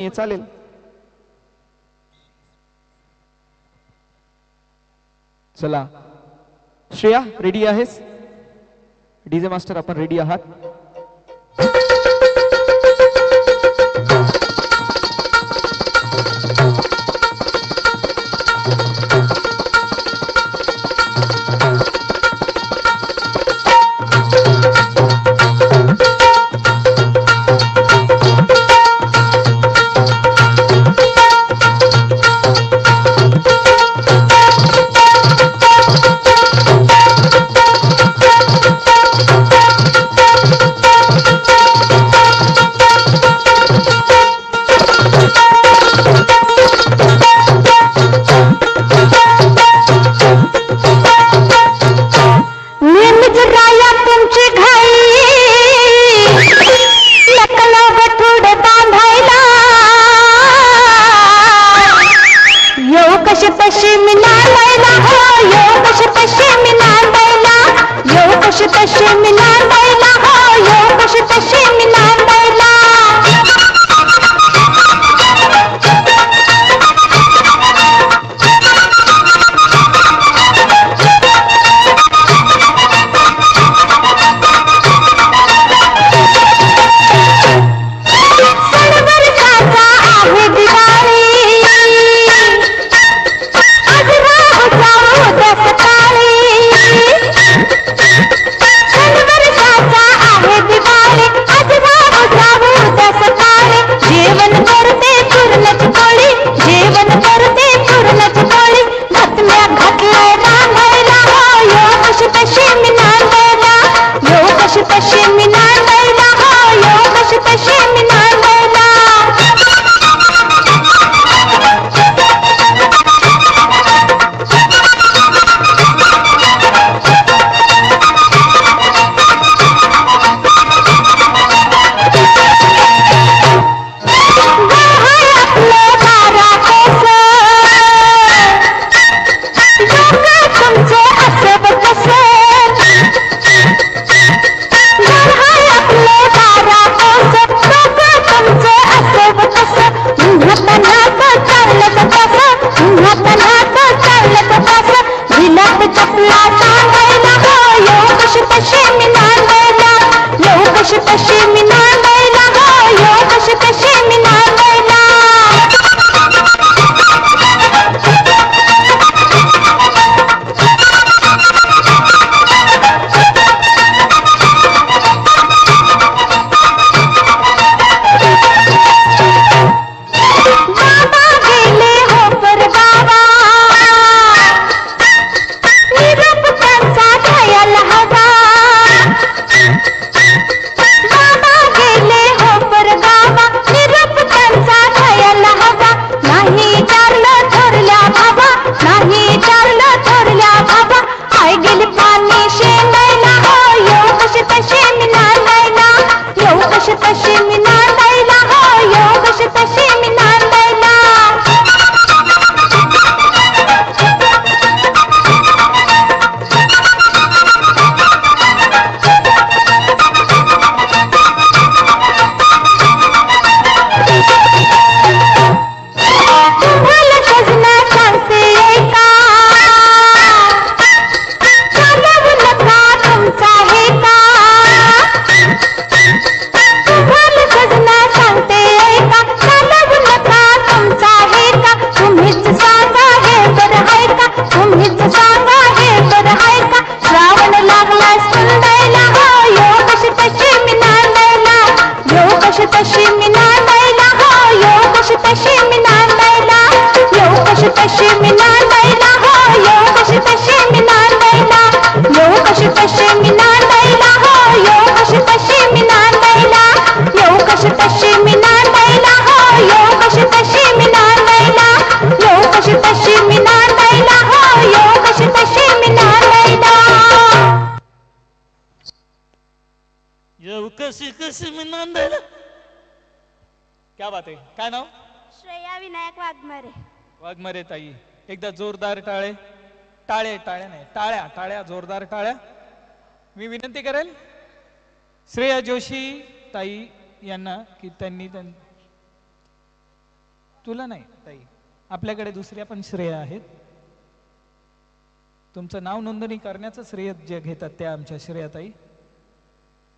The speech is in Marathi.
ये चालेल. चला श्रेया रेडी आहेस? डीजे मास्टर आपण रेडी आहात? क्या बात आहे. काय नाव? श्रेया विनायक वाघमारे. वाघमारे ताई एकदा जोरदार टाळे. टाळे टाळ्या नाही टाळ्या टाळ्या जोरदार टाळ्या. मी विनंती करेल श्रेया जोशी ताई यांना की त्यांनी तुला नाही ताई, आपल्याकडे दुसऱ्या पण श्रेया आहेत. तुमचं नाव नोंदणी करण्याचं श्रेय जे घेतात त्या आमच्या श्रेयाताई.